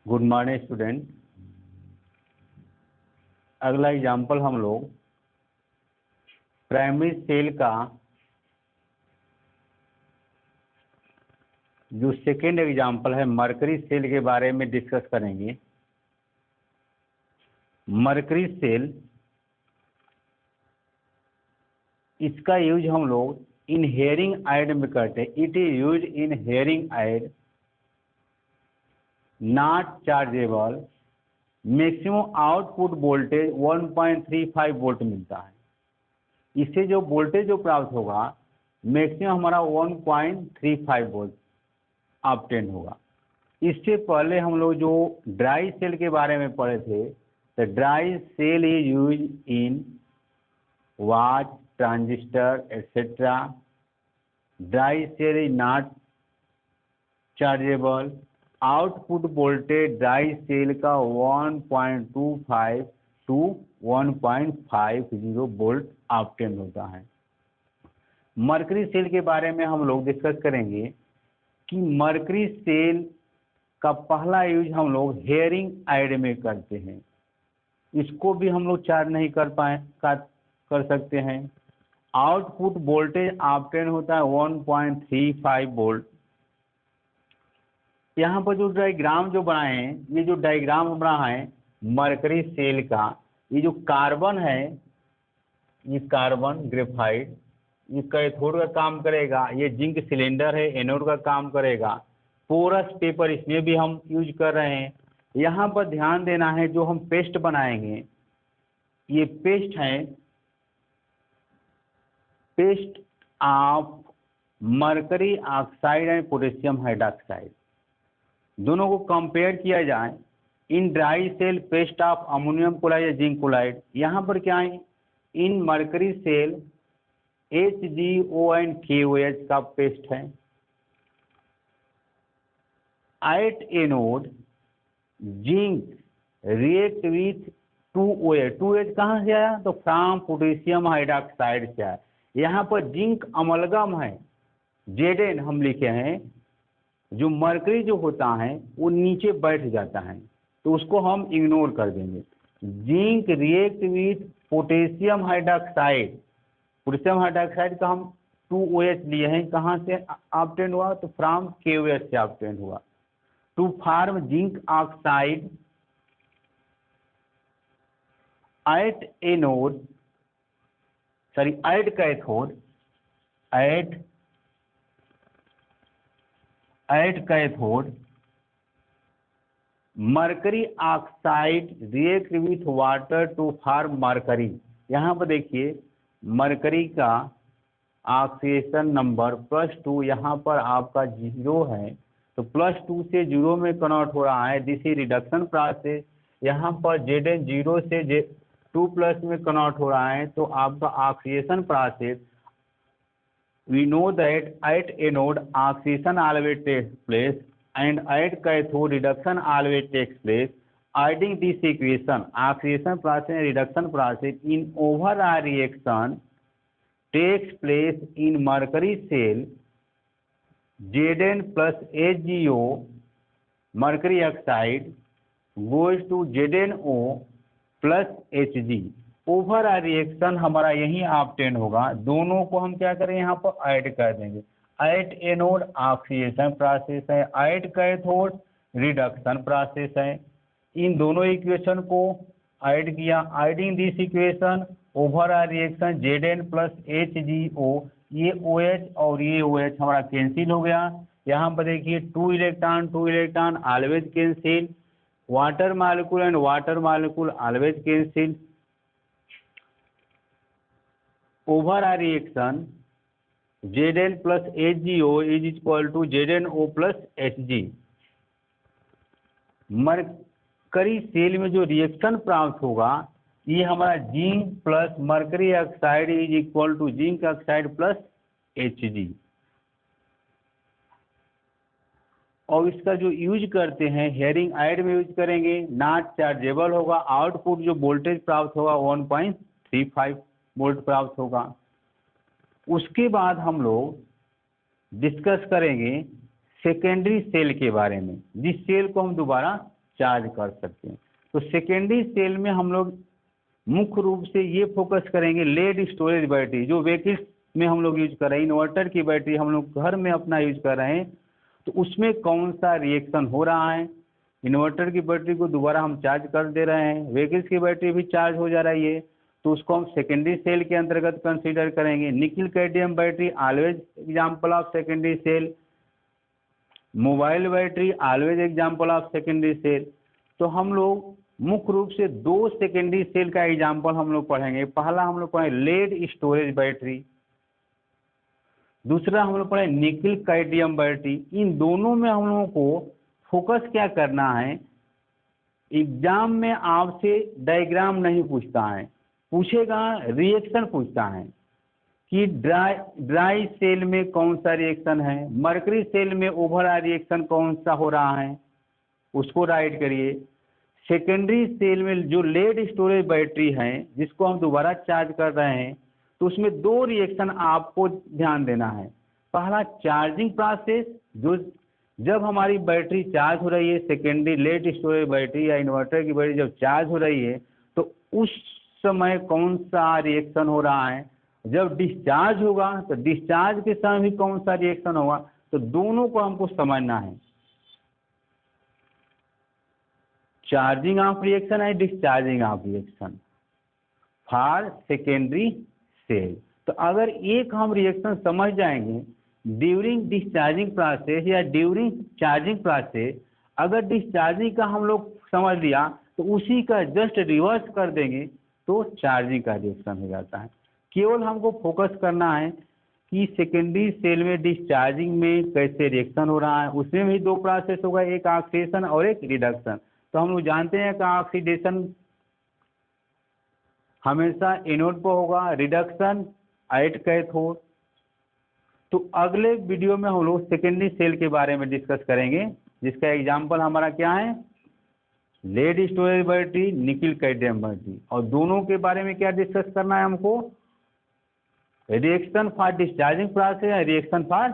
Good morning student. अगला example हम लोग प्राइमरी सेल का जो सेकेंड एग्जाम्पल है मरकरी सेल के बारे में डिस्कस करेंगे। मरकरी सेल, इसका यूज हम लोग इन हेयरिंग एड में करते हैं। It is use in hearing aid not chargeable. Maximum output voltage 1.35 volt मिलता है। इससे जो वोल्टेज जो प्राप्त होगा मैक्सिमम हमारा 1.35 वोल्ट ऑब्टेन होगा। इससे पहले हम लोग जो ड्राई सेल के बारे में पढ़े थे, तो dry cell is use in watch, transistor etcetera. Dry cell is not chargeable. Output voltage dry cell का 1.25 टू 1.50 वोल्ट ऑब्टेन होता है। मरकरी सेल के बारे में हम लोग डिस्कस करेंगे कि मरकरी सेल का पहला यूज हम लोग हेयरिंग एड में करते हैं। इसको भी हम लोग चार्ज नहीं कर सकते हैं। आउटपुट वोल्टेज ऑब्टेन होता है 1.35 वोल्ट। यहाँ पर जो डायग्राम जो बनाए हैं, ये जो डायग्राम हम रहा है मरकरी सेल का, ये जो कार्बन है, ये कार्बन ग्रेफाइट, ये कैथोड का काम करेगा। ये जिंक सिलेंडर है, एनोड का काम करेगा। पोरस पेपर इसमें भी हम यूज कर रहे हैं। यहाँ पर ध्यान देना है, जो हम पेस्ट बनाएंगे, ये पेस्ट है paste of mercury oxide and potassium hydroxide. दोनों को कंपेयर किया जाए। In dry cell paste of ammonium chloride या जिंक क्लोराइड। यहाँ पर क्या है, in mercury cell HgO and KOH का पेस्ट है। At anode zinc react with 2OH। 2H कहाँ से आया, तो फ्रॉम पोटेशियम हाइड्रोक्साइड से आया। यहाँ पर जिंक अमलगम है, Zn हम लिखे हैं। जो मरकरी जो होता है वो नीचे बैठ जाता है, तो उसको हम इग्नोर कर देंगे। Zinc react with potassium hydroxide. Potassium hydroxide का हम 2OH लिए हैं, कहाँ से ऑब्टेन हुआ, तो फ्रॉम KOH से ऑब्टेन हुआ। To form zinc oxide at anode, sorry at cathode, at cathode mercury oxide react with water to form mercury. यहाँ पर देखिए मरकरी का ऑक्सीडेशन नंबर +2, यहाँ पर आपका 0 है, तो +2 से 0 में कन्वर्ट हो रहा है। This is reduction process. यहाँ पर Zn 0 से 2+ में कन्वर्ट हो रहा है, तो आपका oxidation process. We know that at anode oxidation always takes place and at cathode reduction always takes place. Adding this equation, oxidation process and reduction process in overall reaction takes place in mercury cell. Zn plus HgO mercury oxide goes to ZnO plus Hg। Overall reaction हमारा यही obtain होगा। दोनों को हम क्या करें, यहाँ पर ऐड कर देंगे। एट एनोड ऑक्सीडेशन प्रोसेस है, एट कैथोड रिडक्शन प्रोसेस है। इन दोनों इक्वेशन को ऐड किया। Adding this equation overall reaction Zn plus HgO, ये OH और ये OH हमारा कैंसिल हो गया। यहाँ पर देखिए 2 electron always cancel. Water molecule and water molecule always cancel. Overall reaction Zn plus HgO is equal to ZnO plus Hg। Mercury cell में जो रिएक्शन प्राप्त होगा, ये हमारा zinc plus mercury oxide is equal to zinc oxide plus Hg। और इसका जो use करते हैं हेयरिंग एड में यूज करेंगे। नॉट चार्जेबल होगा। आउटपुट जो वोल्टेज प्राप्त होगा 1.35 वोल्ट प्राप्त होगा। उसके बाद हम लोग डिस्कस करेंगे सेकेंडरी सेल के बारे में, जिस सेल को हम दोबारा चार्ज कर सकते हैं। तो सेकेंडरी सेल में हम लोग मुख्य रूप से ये फोकस करेंगे लेड स्टोरेज बैटरी, जो व्हीकल्स में हम लोग यूज कर रहे हैं, इन्वर्टर की बैटरी हम लोग घर में अपना यूज कर रहे हैं, तो उसमें कौन सा रिएक्शन हो रहा है। इन्वर्टर की बैटरी को दोबारा हम चार्ज कर दे रहे हैं, व्हीकल्स की बैटरी भी चार्ज हो जा रही है, तो उसको हम सेकेंडरी सेल के अंतर्गत कंसीडर करेंगे। Nickel cadmium battery always example of secondary cell, mobile battery always example of secondary cell. तो हम लोग मुख्य रूप से 2 सेकेंडरी सेल का एग्जाम्पल हम लोग पढ़ेंगे। पहला हम लोग पढ़ेंगे लेड स्टोरेज बैटरी, दूसरा हम लोग पढ़े निकिल कैडमियम बैटरी। इन दोनों में हम लोगों को फोकस क्या करना है, एग्जाम में आपसे डायग्राम नहीं पूछता है, पूछेगा रिएक्शन पूछता है कि ड्राई सेल में कौन सा रिएक्शन है, मरकरी सेल में ओवरऑल रिएक्शन कौन सा हो रहा है, उसको राइट करिए। सेकेंडरी सेल में जो लेड स्टोरेज बैटरी है जिसको हम दोबारा चार्ज कर रहे हैं, तो उसमें 2 रिएक्शन आपको ध्यान देना है। पहला चार्जिंग प्रोसेस, जो जब हमारी बैटरी चार्ज हो रही है, सेकेंडरी लेड स्टोरेज बैटरी या इन्वर्टर की बैटरी जब चार्ज हो रही है, तो उस समय कौन सा रिएक्शन हो रहा है। जब डिस्चार्ज होगा तो डिस्चार्ज के समय भी कौन सा रिएक्शन होगा। तो दोनों को हमको समझना है, चार्जिंग ऑफ रिएक्शन है discharging of reaction for secondary cell. तो अगर एक हम रिएक्शन समझ जाएंगे ड्यूरिंग डिस्चार्जिंग प्रोसेस या ड्यूरिंग चार्जिंग प्रोसेस, अगर डिस्चार्जिंग का हम लोग समझ लिया तो उसी का जस्ट रिवर्स कर देंगे तो चार्जिंग का रिएक्शन हो जाता है। केवल हमको फोकस करना है कि सेकेंडरी सेल में डिस्चार्जिंग में कैसे रिएक्शन हो रहा है। उसमें भी 2 प्रोसेस होगा, एक ऑक्सीडेशन और एक रिडक्शन। तो हम लोग जानते हैं कि ऑक्सीडेशन हमेशा एनोड पर होगा, रिडक्शन एट कैथोड। तो अगले वीडियो में हम लोग सेकेंडरी सेल के बारे में डिस्कस करेंगे, जिसका एग्जाम्पल हमारा क्या है, lead storage battery, nickel cadmium battery. और दोनों के बारे में क्या डिस्कस करना है हमको, रिएक्शन फॉर डिस्चार्जिंग प्रोसेस या रिएक्शन फॉर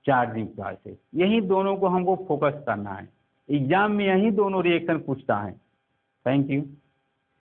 चार्जिंग प्रोसेस। यही दोनों को हमको फोकस करना है, एग्जाम में यही दोनों रिएक्शन पूछता है। Thank you.